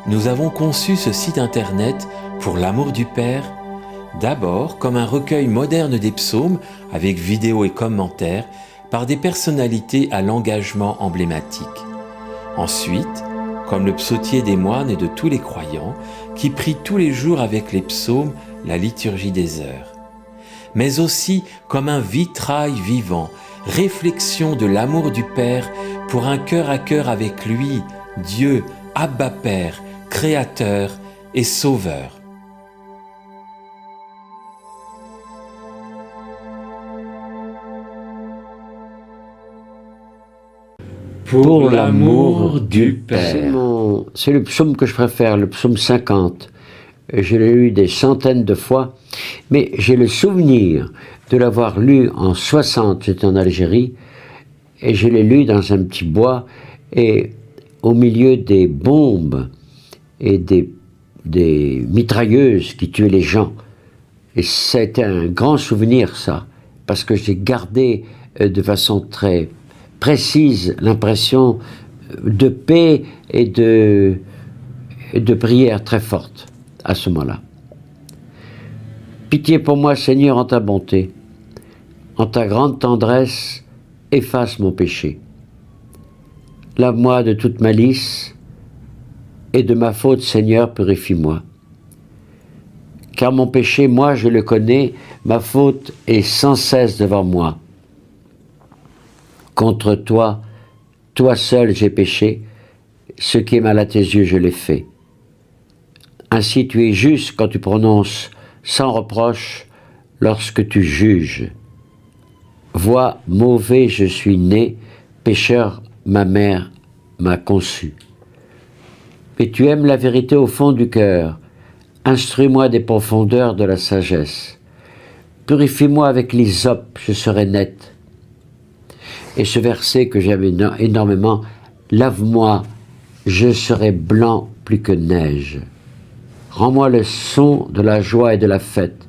nous avons conçu ce site internet pour l'amour du Père, d'abord comme un recueil moderne des psaumes avec vidéos et commentaires par des personnalités à l'engagement emblématique. Ensuite, comme le psautier des moines et de tous les croyants qui prient tous les jours avec les psaumes la liturgie des heures. Mais aussi comme un vitrail vivant, réflexion de l'amour du Père pour un cœur à cœur avec lui, Dieu, Abba Père, Créateur et Sauveur. Pour l'amour du Père. C'est le psaume que je préfère, le psaume 50. Je l'ai lu des centaines de fois, mais j'ai le souvenir de l'avoir lu en 60, j'étais en Algérie, et je l'ai lu dans un petit bois, et au milieu des bombes et des mitrailleuses qui tuaient les gens. Et c'était un grand souvenir, ça, parce que j'ai gardé de façon très précise l'impression de paix et de prière très forte à ce moment-là. Pitié pour moi, Seigneur, en ta bonté, en ta grande tendresse, efface mon péché. Lave-moi de toute malice, et de ma faute, Seigneur, purifie-moi. Car mon péché, moi, je le connais, ma faute est sans cesse devant moi. Contre toi, toi seul j'ai péché, ce qui est mal à tes yeux, je l'ai fait. Ainsi tu es juste quand tu prononces sans reproche lorsque tu juges. Vois, mauvais je suis né, pécheur ma mère m'a conçu. Mais tu aimes la vérité au fond du cœur, instruis-moi des profondeurs de la sagesse. Purifie-moi avec l'hysope, je serai net. Et ce verset que j'aime énormément, lave-moi, je serai blanc plus que neige. Rends-moi le son de la joie et de la fête,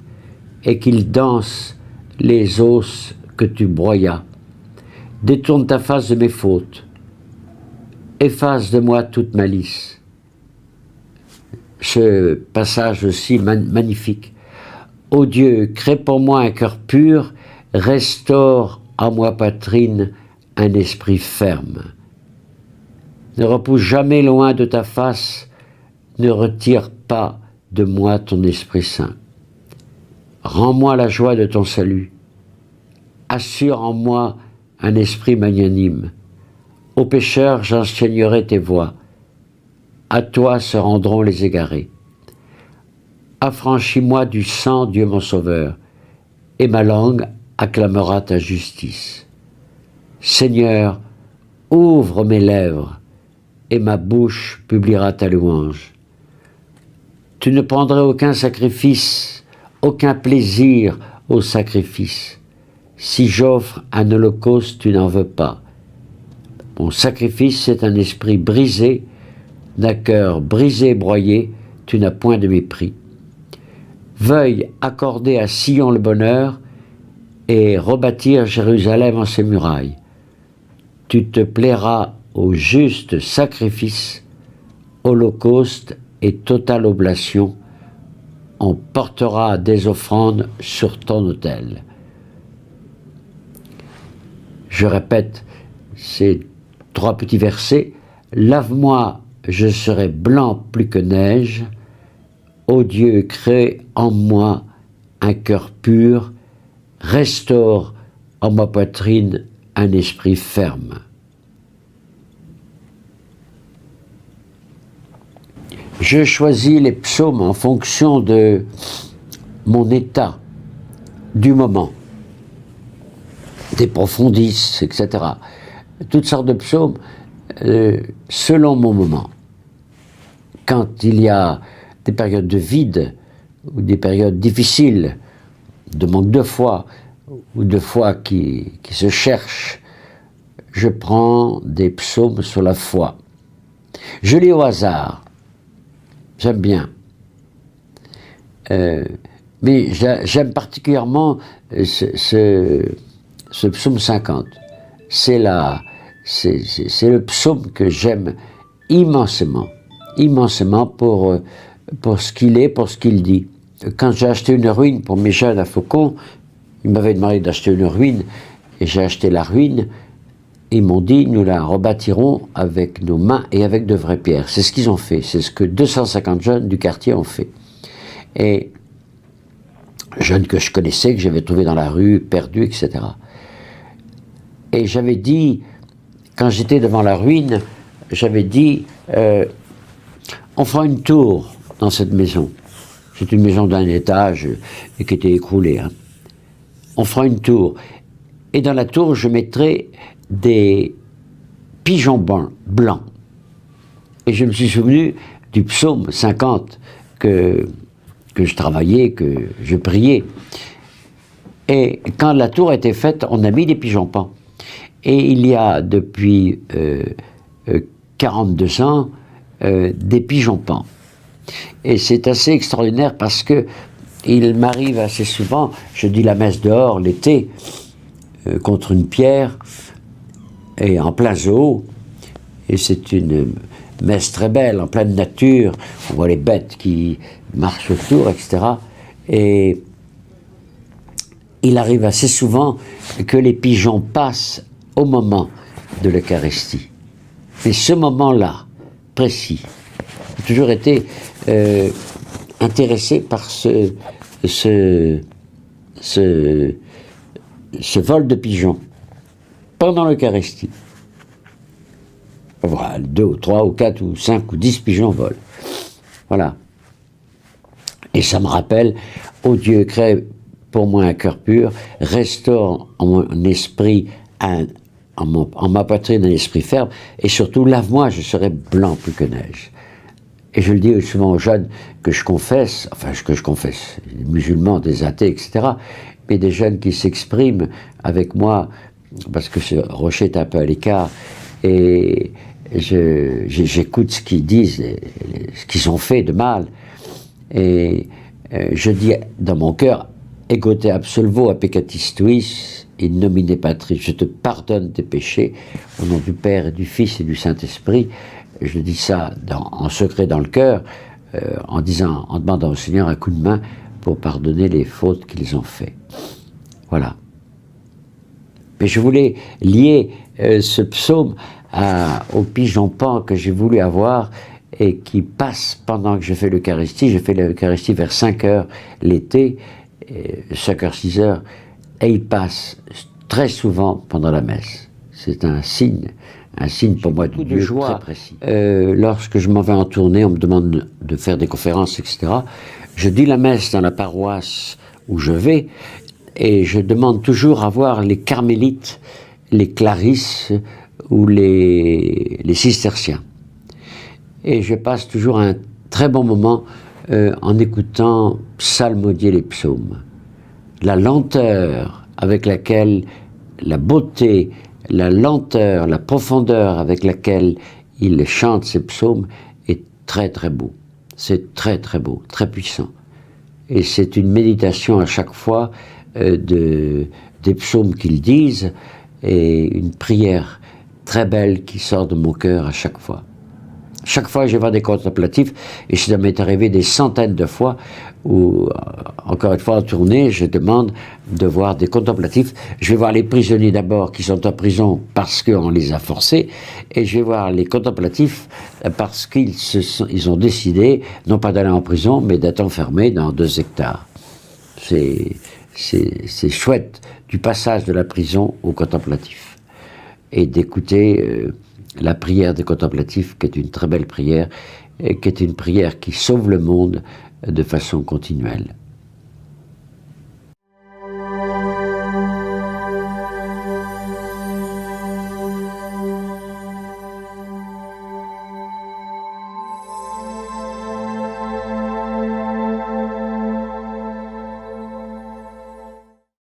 et qu'ils dansent les os que tu broyas. Détourne ta face de mes fautes. Efface de moi toute malice. Ce passage aussi magnifique. Ô Dieu, crée pour moi un cœur pur, restaure en moi poitrine un esprit ferme. Ne repousse jamais loin de ta face, ne retire pas de moi ton Esprit Saint. Rends-moi la joie de ton salut. Assure en moi un esprit magnanime. Aux pécheurs, j'enseignerai tes voies. À toi se rendront les égarés. Affranchis-moi du sang, Dieu mon Sauveur, et ma langue acclamera ta justice. Seigneur, ouvre mes lèvres, et ma bouche publiera ta louange. Tu ne prendrais aucun sacrifice, aucun plaisir au sacrifice. Si j'offre un holocauste, tu n'en veux pas. Mon sacrifice, c'est un esprit brisé, d'un cœur brisé et broyé, tu n'as point de mépris. Veuille accorder à Sion le bonheur et rebâtir Jérusalem en ses murailles. Tu te plairas au juste sacrifice, holocauste et totale oblation. On portera des offrandes sur ton autel. Je répète ces 3 petits versets. Lave-moi, je serai blanc plus que neige. Ô Dieu, crée en moi un cœur pur. Restaure en ma poitrine un esprit ferme. Je choisis les psaumes en fonction de mon état, du moment, des profondis, etc. Toutes sortes de psaumes selon mon moment. Quand il y a des périodes de vide ou des périodes difficiles, de manque de foi ou de foi qui se cherche, je prends des psaumes sur la foi. Je lis au hasard. J'aime bien. Mais j'aime particulièrement ce psaume 50. C'est le psaume que j'aime immensément. immensément pour ce qu'il est, pour ce qu'il dit. Quand j'ai acheté une ruine pour mes jeunes à Faucon, ils m'avaient demandé d'acheter une ruine, et j'ai acheté la ruine. Ils m'ont dit, nous la rebâtirons avec nos mains et avec de vraies pierres. C'est ce qu'ils ont fait, c'est ce que 250 jeunes du quartier ont fait. Et jeunes que je connaissais, que j'avais trouvés dans la rue, perdus, etc. Et j'avais dit, quand j'étais devant la ruine, j'avais dit, on fera une tour dans cette maison. C'est une maison d'un étage et qui était écroulée. Hein. On fera une tour. Et dans la tour, je mettrai des pigeons blancs. Et je me suis souvenu du psaume 50 que je travaillais, que je priais. Et quand la tour a été faite, on a mis des pigeons pans. Et il y a depuis 42 ans des pigeons pans. Et c'est assez extraordinaire parce que il m'arrive assez souvent, je dis la messe dehors l'été, contre une pierre, et en plein zoo, et c'est une messe très belle, en pleine nature, on voit les bêtes qui marchent autour, etc. Et il arrive assez souvent que les pigeons passent au moment de l'Eucharistie. Mais ce moment-là, précis, j'ai toujours été intéressé par ce vol de pigeons pendant l'Eucharistie. Voilà, 2 ou 3 ou 4 ou 5 ou 10 pigeons volent. Voilà. Et ça me rappelle, ô Dieu, crée pour moi un cœur pur, restaure en mon esprit, en ma poitrine un esprit ferme, et surtout lave-moi, je serai blanc plus que neige. Et je le dis souvent aux jeunes que je confesse, des musulmans, des athées, etc., mais des jeunes qui s'expriment avec moi, parce que ce rocher est un peu à l'écart, et j'écoute ce qu'ils disent, ce qu'ils ont fait de mal, et je dis dans mon cœur, ego te absolvo a peccatis tuis, in nomine Patris, je te pardonne tes péchés, au nom du Père et du Fils et du Saint-Esprit. Je dis ça en secret dans le cœur, en demandant au Seigneur un coup de main pour pardonner les fautes qu'ils ont faites. Voilà. Mais je voulais lier ce psaume au pigeon pan que j'ai voulu avoir et qui passe pendant que je fais l'Eucharistie. Je fais l'Eucharistie vers 5 heures l'été, 5 heures, 6 heures, et il passe très souvent pendant la messe. C'est un signe pour moi de Dieu très précis. Lorsque je m'en vais en tournée, on me demande de faire des conférences, etc. Je dis la messe dans la paroisse où je vais, et je demande toujours à voir les carmélites, les clarisses ou les cisterciens. Et je passe toujours un très bon moment en écoutant psalmodier les psaumes. La lenteur avec laquelle, la beauté, la lenteur, la profondeur avec laquelle il chante ces psaumes est très très beau. C'est très très beau, très puissant. Et c'est une méditation à chaque fois des psaumes qu'ils disent, et une prière très belle qui sort de mon cœur à chaque fois. Chaque fois, je vais voir des contemplatifs, et ça m'est arrivé des centaines de fois où, encore une fois en tournée, je demande de voir des contemplatifs. Je vais voir les prisonniers d'abord qui sont en prison parce qu'on les a forcés, et je vais voir les contemplatifs parce qu'ils ont décidé, non pas d'aller en prison, mais d'être enfermés dans 2 hectares. C'est chouette, du passage de la prison au contemplatif. Et d'écouter la prière des contemplatifs, qui est une très belle prière, et qui est une prière qui sauve le monde de façon continuelle.